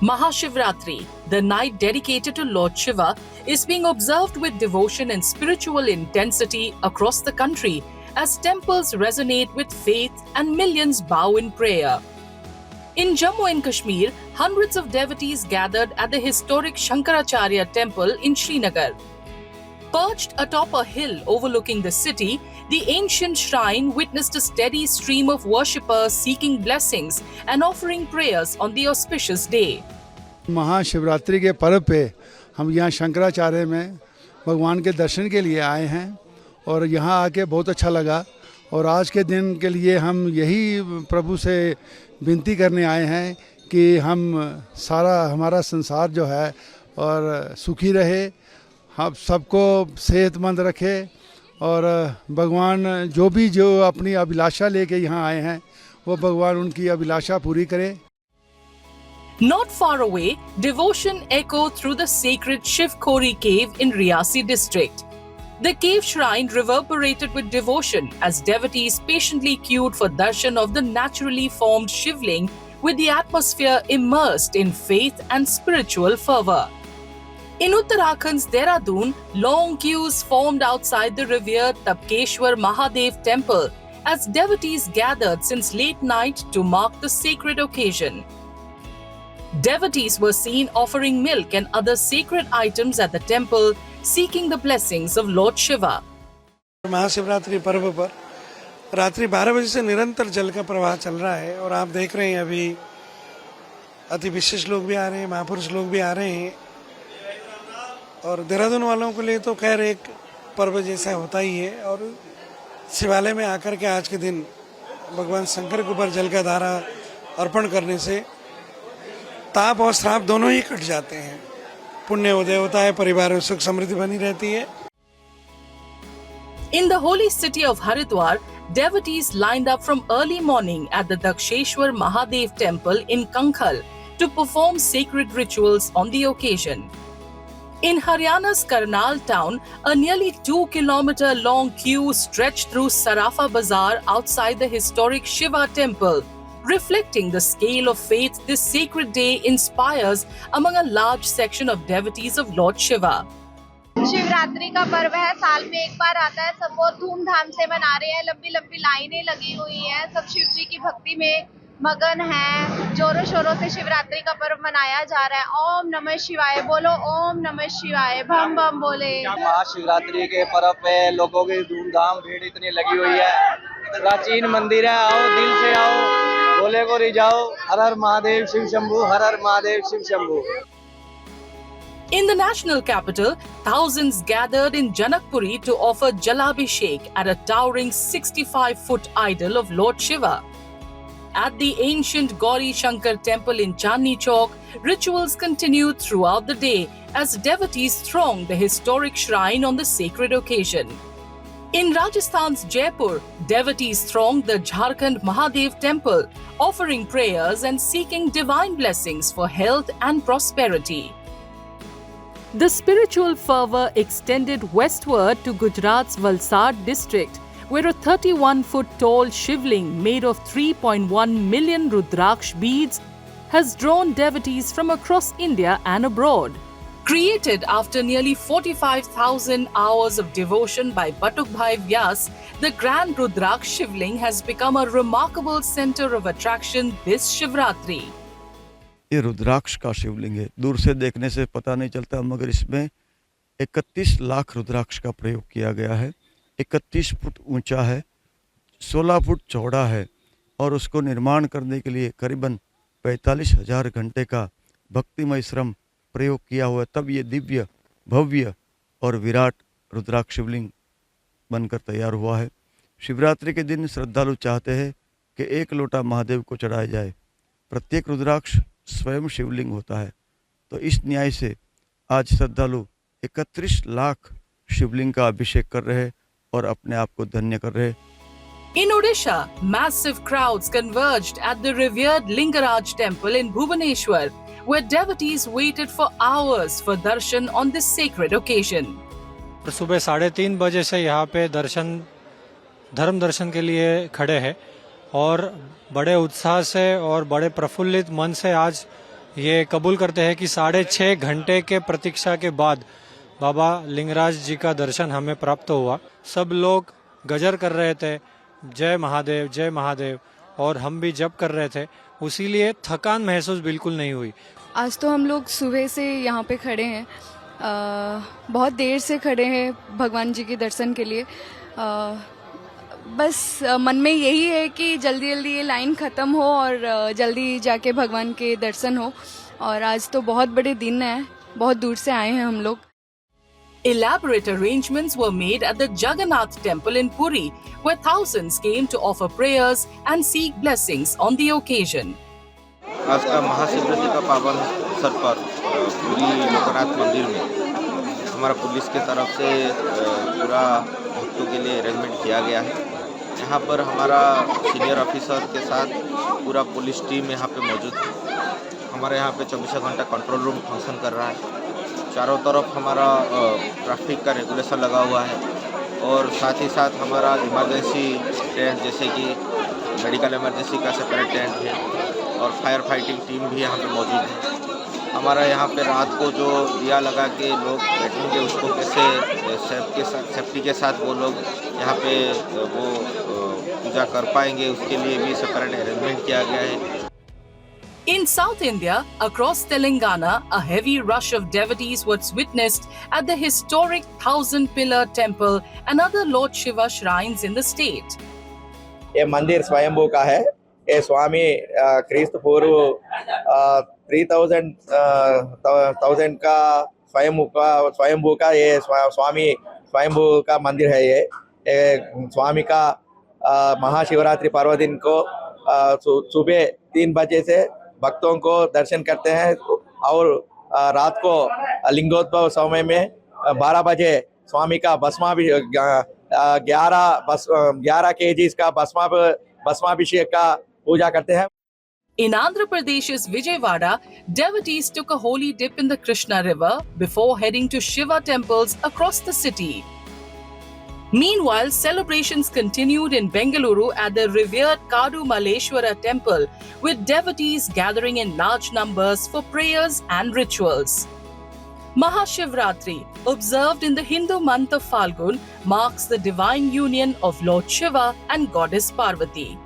Mahashivratri, the night dedicated to Lord Shiva, is being observed with devotion and spiritual intensity across the country as temples resonate with faith and millions bow in prayer. In Jammu and Kashmir, hundreds of devotees gathered at the historic Shankaracharya temple in Srinagar. Perched atop a hill overlooking the city, the ancient shrine witnessed a steady stream of worshippers seeking blessings and offering prayers on the auspicious day. Mahashivratri के पर्व पे हम यहाँ शंकराचार्य में भगवान के दर्शन के लिए आए हैं और यहाँ आके बहुत अच्छा लगा और आज के दिन के लिए हम यही प्रभु से विनती करने आए हैं कि हम हमारा संसार जो है और सुखी रहे, हम सबको सेहतमंद रखे और भगवान जो अपनी अभिलाषा लेके यहाँ आए हैं वो भगवान उनकी अभिलाषा पूरी करे. Not far away, devotion echoed through the sacred Shiv Khori cave in Riyasi district. The cave shrine reverberated with devotion as devotees patiently queued for darshan of the naturally formed Shivling, with the atmosphere immersed in faith and spiritual fervor. In Uttarakhand's Dehradun, long queues formed outside the revered Tapkeshwar Mahadev temple as devotees gathered since late night to mark the sacred occasion. Devotees were seen offering milk and other sacred items at the temple, seeking the blessings of Lord Shiva. Mahashivratri पर्व पर रात्रि 12 बजे से निरंतर जल का प्रवाह चल रहा है और आप देख रहे हैं अभी अति विशेष लोग भी आ रहे हैं, महापुरुष लोग भी आ रहे हैं और देहरादून वालों के लिए तो खैर एक पर्व जैसा होता ही है और शिवालय में आकर के आज के दिन भगवान शंकर के ऊपर जल का धारा अर्पण करने से ताप और श्राप दोनों ही कट जाते हैं, पुण्य उदय होता है, परिवार में सुख समृद्धि बनी रहती है. In the holy city of Haridwar, devotees lined up from early morning at the Daksheshwar Mahadev temple in Kankhal to perform sacred rituals on the occasion. In Haryana's Karnal town, a nearly 2-kilometer long queue stretched through Sarafa Bazaar outside the historic Shiva temple, reflecting the scale of faith this sacred day inspires among a large section of devotees of Lord Shiva. Shivratri का पर्व है, साल में एक बार आता है, सब बहुत धूमधाम से मना रहे हैं, लंबी लंबी लाइनें लगी हुई हैं, सब शिव जी की भक्ति में मगन हैं, जोरों शोरों से शिवरात्रि का पर्व मनाया जा रहा है. ओम नमः शिवाय बोलो, ओम नमः शिवाय, बम बम बोले. महाशिवरात्रि के पर्व पे लोगों की धूमधाम भीड़ इतनी लगी हुई है, प्राचीन मंदिर है, आओ दिल से आओ, बोले को रिझाओ, हर हर महादेव शिव शंभू, हर हर Mahadev Shiv Shambhu. In the national capital, thousands gathered in Janakpuri to offer Jalabhishek at a towering 65-foot idol of Lord Shiva. At the ancient Gauri Shankar temple in Chandni Chowk, rituals continued throughout the day as devotees thronged the historic shrine on the sacred occasion. In Rajasthan's Jaipur, devotees thronged the Jharkhand Mahadev temple, offering prayers and seeking divine blessings for health and prosperity. The spiritual fervor extended westward to Gujarat's Valsad district, where a 31-foot tall Shivling made of 3.1 million Rudraksh beads has drawn devotees from across India and abroad. Created after nearly 45,000 hours of devotion by Batukbhai Vyas, the Grand Rudraksh Shivling has become a remarkable center of attraction this Shivratri. ये रुद्राक्ष का शिवलिंग है, दूर से देखने से पता नहीं चलता मगर इसमें 31 लाख रुद्राक्ष का प्रयोग किया गया है. 31 फुट ऊंचा है, 16 फुट चौड़ा है और उसको निर्माण करने के लिए करीबन 45,000 घंटे का भक्तिमय श्रम प्रयोग किया हुआ, तब ये दिव्य भव्य और विराट रुद्राक्ष शिवलिंग बनकर तैयार हुआ है. शिवरात्रि के दिन श्रद्धालु चाहते हैं कि एक लोटा महादेव को चढ़ाया जाए. प्रत्येक रुद्राक्ष स्वयं शिवलिंग होता है, तो इस न्याय से आज श्रद्धालु 31 लाख शिवलिंग का अभिषेक कर रहे हैं और अपने आप को धन्य कर रहे हैं. In Odisha, massive crowds converged at the revered Lingaraj temple in Bhubaneswar, where devotees waited for hours for darshan on this sacred occasion. सुबह 3:30 बजे से यहाँ पे धर्म दर्शन के लिए खड़े हैं और बड़े उत्साह से और बड़े प्रफुल्लित मन से आज ये कबूल करते हैं कि 6.5 घंटे के प्रतीक्षा के बाद बाबा लिंगराज जी का दर्शन हमें प्राप्त हुआ। सब लोग गजर कर रहे थे, जय महादेव, और हम भी जप कर रहे थे, उसीलिए थकान महसूस बिल्कुल नहीं हुई। आज तो हम लोग सुबह से यहाँ पे खड़े हैं, बहुत देर से खड़े हैं भगवान जी के दर्शन के लिए। बस मन में यही है कि जल्दी जल्दी ये लाइन ख़त्म हो और जल्दी जाके भगवान के दर्शन हो। और आज तो बहुत बड़े दिन है, बहुत दूर से आए हैं हम लोग। Elaborate arrangements were made at the Jagannath Temple in Puri, where thousands came to offer prayers and seek blessings on the occasion. आज का महाशिवरात्रि का पावन अवसर पर पूरी लोकनाथ मंदिर में हमारा पुलिस के तरफ से पूरा भक्तों के लिए अरेंजमेंट किया गया है। यहाँ पर हमारा सीनियर ऑफिसर के साथ पूरा पुलिस टीम यहाँ पे मौजूद है। हमारे यहाँ पे 24 घंटा कंट्रोल रूम फंक्शन कर रहा है। चारों तरफ हमारा ट्रैफिक का रेगुलेशन लगा हुआ है और साथ ही साथ हमारा इमरजेंसी टेंट, जैसे कि मेडिकल इमरजेंसी का सेपरेट टेंट है और फायर फाइटिंग टीम भी यहाँ पे मौजूद है। हमारा यहाँ पे रात को जो दिया लगा के लोग बैठेंगे उसको कैसे सेफ्टी के साथ वो लोग यहाँ पे वो पूजा कर पाएंगे, उसके लिए भी सेपरेट अरेंजमेंट किया गया है। In South India, across Telangana, a heavy rush of devotees was witnessed at the historic 1000-pillar temple and other Lord Shiva shrines in the state. ये मंदिर स्वयंभू का है। ये स्वामी क्रिस्त पूर्व 3000 का स्वयंभू का ये स्वामी स्वयंभू का मंदिर है। ये स्वामी का महाशिवरात्रि पर्व दिन को सुबह 3 बजे से भक्तों को दर्शन करते हैं और रात को लिंगोद्भव समय में 12 बजे स्वामी का 11 केजीज का भस्माभिषेक का पूजा करते हैं। In Andhra Pradesh's Vijayawada, devotees took a holy dip in the Krishna River before heading to Shiva temples across the city. Meanwhile, celebrations continued in Bengaluru at the revered Kadu Maleshwara temple, with devotees gathering in large numbers for prayers and rituals. Mahashivratri, observed in the Hindu month of Falgun, marks the divine union of Lord Shiva and Goddess Parvati.